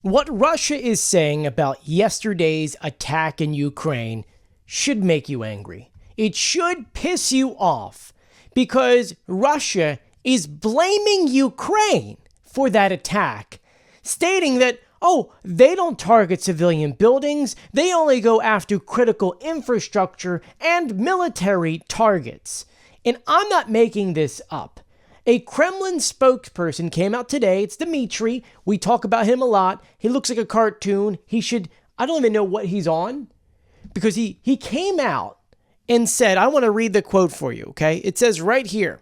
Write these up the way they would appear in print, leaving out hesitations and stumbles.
What Russia is saying about yesterday's attack in Ukraine should make you angry. It should piss you off because Russia is blaming Ukraine for that attack, stating that, oh, they don't target civilian buildings, they only go after critical infrastructure and military targets. And I'm not making this up. A Kremlin spokesperson came out today. It's Dmitry. We talk about him a lot. He looks like a cartoon. I don't even know what he's on, because he came out and said, I want to read the quote for you, okay? It says right here,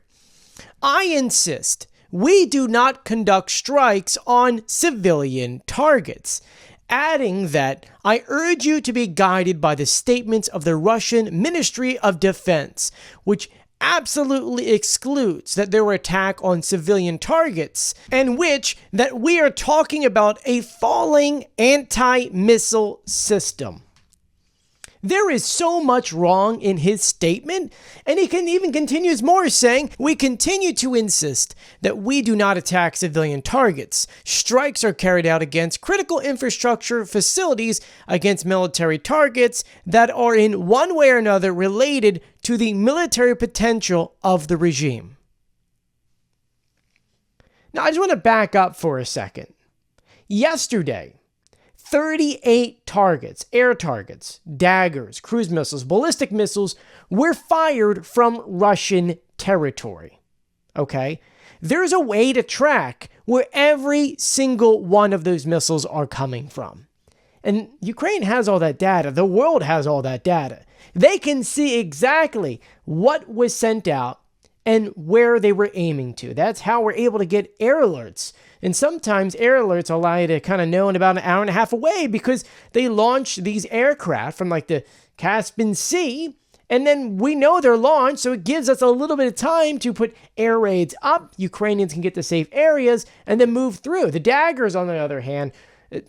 I insist we do not conduct strikes on civilian targets, adding that I urge you to be guided by the statements of the Russian Ministry of Defense, which absolutely excludes that there were attack on civilian targets, and which that we are talking about a falling anti-missile system. There is so much wrong in his statement, and he can even continues more saying, we continue to insist that we do not attack civilian targets. Strikes are carried out against critical infrastructure facilities, against military targets that are in one way or another related to the military potential of the regime. Now, I just want to back up for a second. Yesterday, 38 targets, air targets, daggers, cruise missiles, ballistic missiles were fired from Russian territory. Okay? There's a way to track where every single one of those missiles are coming from. And Ukraine has all that data. The world has all that data. They can see exactly what was sent out and where they were aiming to. That's how we're able to get air alerts. And sometimes air alerts allow you to kind of know in about an hour and a half away, because they launch these aircraft from like the Caspian Sea, and then we know they're launched, so it gives us a little bit of time to put air raids up. Ukrainians can get to safe areas and then move through. The daggers, on the other hand,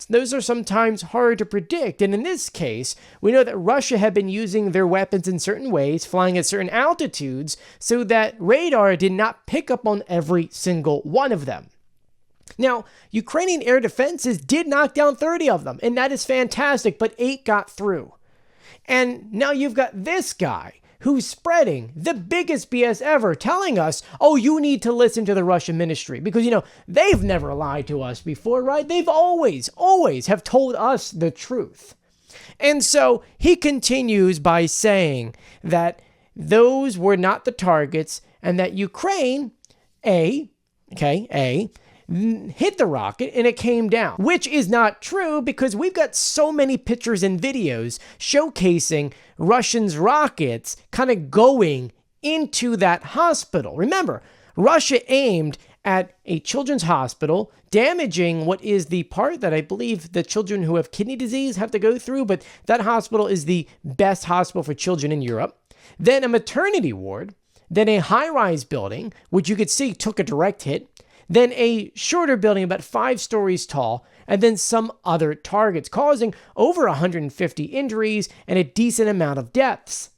those are sometimes hard to predict. And in this case, we know that Russia had been using their weapons in certain ways, flying at certain altitudes, so that radar did not pick up on every single one of them. Now, Ukrainian air defenses did knock down 30 of them, and that is fantastic, but 8 got through. And now you've got this guy who's spreading the biggest BS ever, telling us, oh, you need to listen to the Russian ministry, because, they've never lied to us before, right? They've always have told us the truth. And so he continues by saying that those were not the targets, and that Ukraine, hit the rocket and it came down, which is not true, because we've got so many pictures and videos showcasing Russians' rockets kind of going into that hospital. Remember, Russia aimed at a children's hospital, damaging what is the part that I believe the children who have kidney disease have to go through, but that hospital is the best hospital for children in Europe. Then a maternity ward, then a high-rise building, which you could see took a direct hit, then a shorter building about 5 stories tall, and then some other targets, causing over 150 injuries and a decent amount of deaths.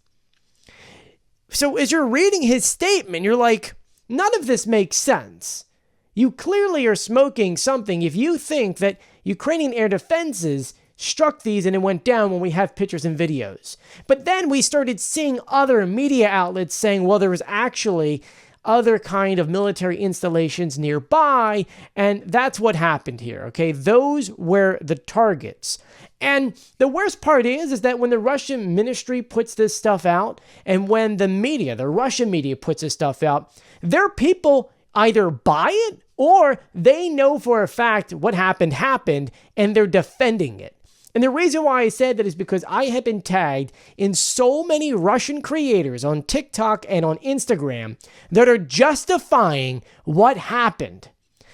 So as you're reading his statement, you're like, none of this makes sense. You clearly are smoking something if you think that Ukrainian air defenses struck these and it went down when we have pictures and videos. But then we started seeing other media outlets saying, well, there was actually other kind of military installations nearby, and that's what happened here, okay? Those were the targets. And the worst part is that when the Russian ministry puts this stuff out, and when the Russian media puts this stuff out, their people either buy it or they know for a fact what happened, and they're defending it. And the reason why I said that is because I have been tagged in so many Russian creators on TikTok and on Instagram that are justifying what happened,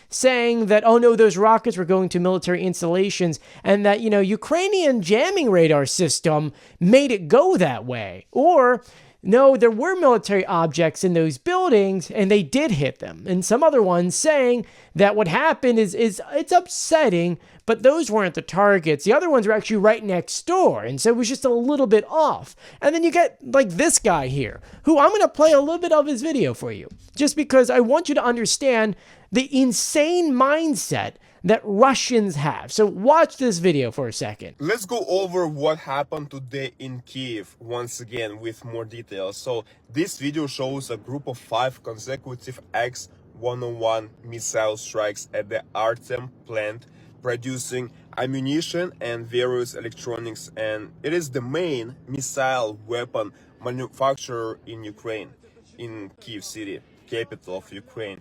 saying that, oh no, those rockets were going to military installations, and that, Ukrainian jamming radar system made it go that way. Or, no, there were military objects in those buildings and they did hit them. And some other ones saying that what happened is it's upsetting, but those weren't the targets. The other ones were actually right next door, and so it was just a little bit off. And then you get like this guy here, who I'm going to play a little bit of his video for you, just because I want you to understand the insane mindset that Russians have. So watch this video for a second. Let's go over what happened today in Kyiv once again with more details. So this video shows a group of 5 consecutive Kh-101 missile strikes at the Artem plant producing ammunition and various electronics, and it is the main missile weapon manufacturer in Ukraine, in Kyiv city, capital of Ukraine,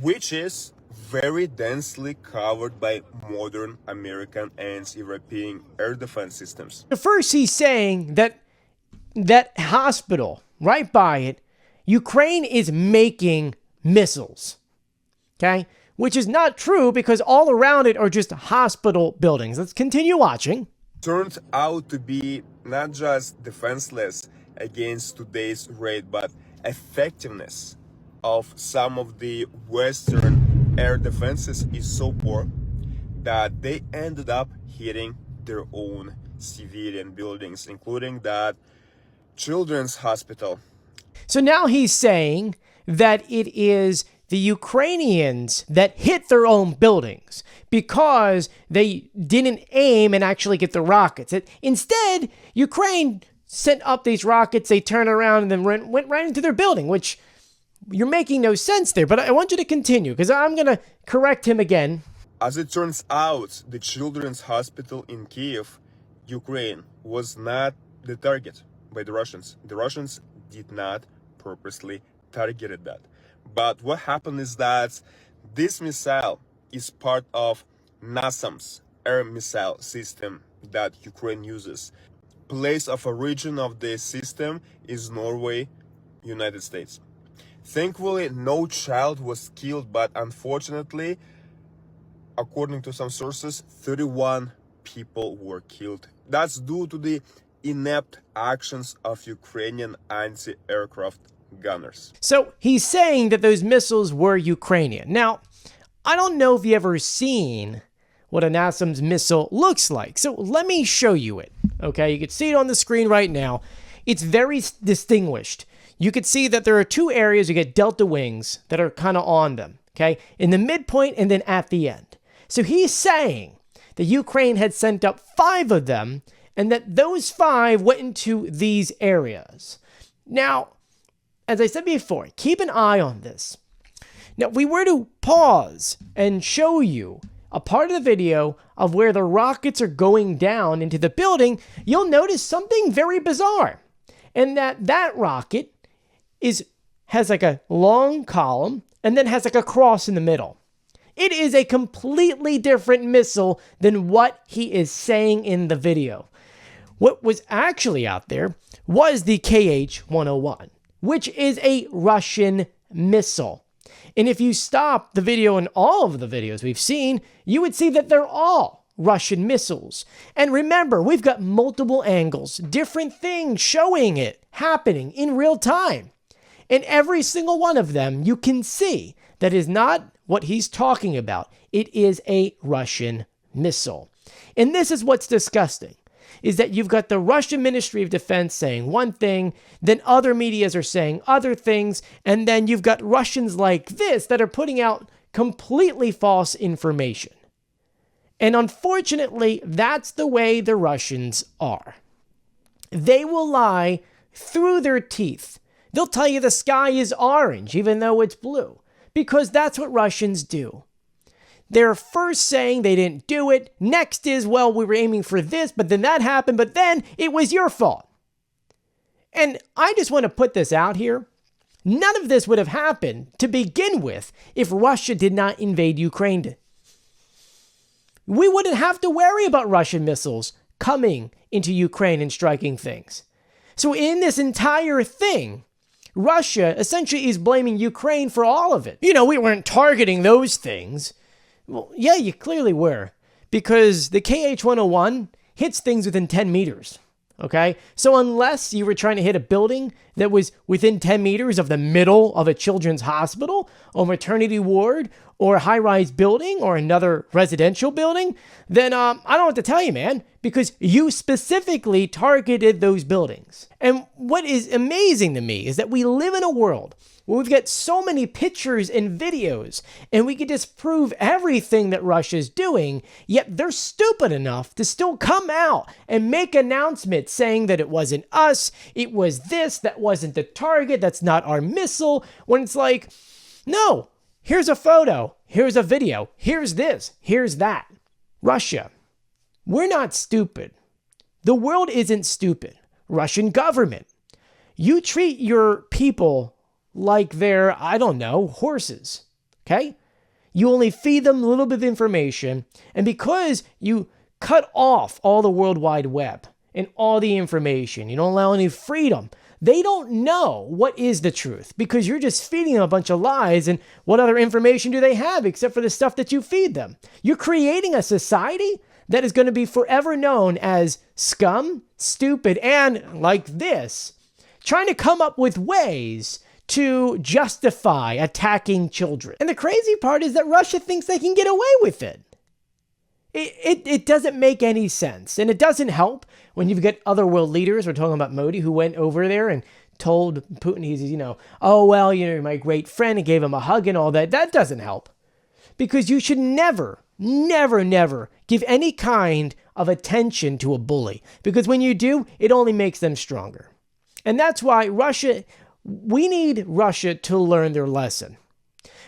which is very densely covered by modern American and European air defense systems. First, he's saying that hospital right by it, Ukraine is making missiles, okay? Which is not true because all around it are just hospital buildings. Let's continue watching. Turned out to be not just defenseless against today's raid, but effectiveness of some of the Western air defenses is so poor that they ended up hitting their own civilian buildings, including that children's hospital. So now he's saying that it is the Ukrainians that hit their own buildings because they didn't aim and actually get the rockets. Instead, Ukraine sent up these rockets, they turned around and then went right into their building, which you're making no sense there. But I want you to continue because I'm going to correct him again. As it turns out, the children's hospital in Kyiv, Ukraine, was not the target by the Russians. The Russians did not purposely target that. But what happened is that this missile is part of NASAM's air missile system that Ukraine uses. Place of origin of the system is Norway, United States. Thankfully, no child was killed, but unfortunately, according to some sources, 31 people were killed. That's due to the inept actions of Ukrainian anti-aircraft gunners. So he's saying that those missiles were Ukrainian. Now, I don't know if you've ever seen what a NASAMS missile looks like. So let me show you it. Okay, you can see it on the screen right now. It's very distinguished. You can see that there are 2 areas you get delta wings that are kind of on them. Okay, in the midpoint and then at the end. So he's saying that Ukraine had sent up 5 of them and that those 5 went into these areas. Now, as I said before, keep an eye on this. Now, if we were to pause and show you a part of the video of where the rockets are going down into the building, you'll notice something very bizarre. And that rocket has like a long column and then has like a cross in the middle. It is a completely different missile than what he is saying in the video. What was actually out there was the Kh-101, which is a Russian missile. And if you stop the video and all of the videos we've seen, you would see that they're all Russian missiles. And remember, we've got multiple angles, different things showing it happening in real time. And every single one of them, you can see that is not what he's talking about. It is a Russian missile. And this is what's disgusting, is that you've got the Russian Ministry of Defense saying one thing, then other medias are saying other things, and then you've got Russians like this that are putting out completely false information. And unfortunately, that's the way the Russians are. They will lie through their teeth. They'll tell you the sky is orange, even though it's blue, because that's what Russians do. They're first saying they didn't do it. Next is, well, we were aiming for this, but then that happened, but then it was your fault. And I just want to put this out here. None of this would have happened to begin with if Russia did not invade Ukraine. We wouldn't have to worry about Russian missiles coming into Ukraine and striking things. So in this entire thing, Russia essentially is blaming Ukraine for all of it. You know, we weren't targeting those things. Well, yeah, you clearly were, because the Kh-101 hits things within 10 meters, okay? So unless you were trying to hit a building that was within 10 meters of the middle of a children's hospital or maternity ward or a high-rise building or another residential building, then I don't know what to tell you, man, because you specifically targeted those buildings. And what is amazing to me is that we live in a world where we've got so many pictures and videos, and we can disprove everything that Russia's doing, yet they're stupid enough to still come out and make announcements saying that it wasn't us, it was this, that wasn't the target, that's not our missile, when it's like, no, here's a photo, here's a video, here's this, here's that. Russia, we're not stupid. The world isn't stupid. Russian government, you treat your people like they're, I don't know, horses, okay? You only feed them a little bit of information, and because you cut off all the World Wide Web and all the information, you don't allow any freedom, they don't know what is the truth because you're just feeding them a bunch of lies, and what other information do they have except for the stuff that you feed them? You're creating a society that is going to be forever known as scum, stupid, and like this, trying to come up with ways to justify attacking children. And the crazy part is that Russia thinks they can get away with it. It doesn't make any sense. And it doesn't help when you've got other world leaders, we're talking about Modi, who went over there and told Putin, he's, oh, well, you're my great friend, and gave him a hug and all that. That doesn't help. Because you should never, never, never give any kind of attention to a bully. Because when you do, it only makes them stronger. And that's why we need Russia to learn their lesson.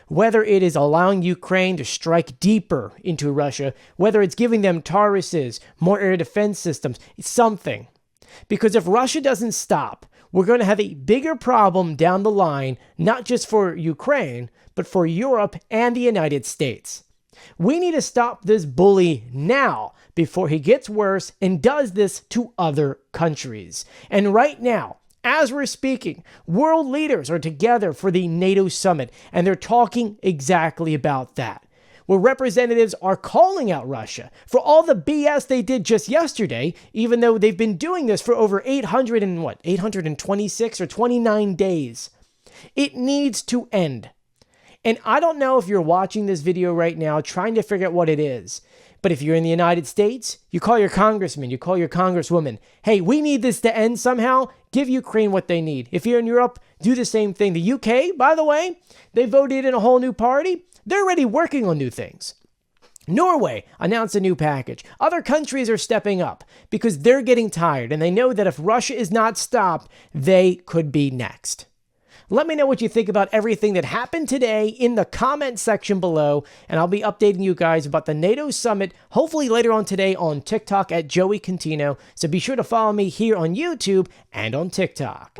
Whether it is allowing Ukraine to strike deeper into Russia, whether it's giving them Tauruses, more air defense systems, something. Because if Russia doesn't stop, we're going to have a bigger problem down the line, not just for Ukraine, but for Europe and the United States. We need to stop this bully now before he gets worse and does this to other countries. And right now, as we're speaking, world leaders are together for the NATO summit, and they're talking exactly about that, where representatives are calling out Russia for all the BS they did just yesterday, even though they've been doing this for over 826 or 29 days. It needs to end. And I don't know if you're watching this video right now trying to figure out what it is. But if you're in the United States, you call your congressman, you call your congresswoman, hey, we need this to end somehow, give Ukraine what they need. If you're in Europe, do the same thing. The UK, by the way, they voted in a whole new party. They're already working on new things. Norway announced a new package. Other countries are stepping up because they're getting tired, and they know that if Russia is not stopped, they could be next. Let me know what you think about everything that happened today in the comment section below, and I'll be updating you guys about the NATO summit, hopefully later on today on TikTok at Joey Contino, so be sure to follow me here on YouTube and on TikTok.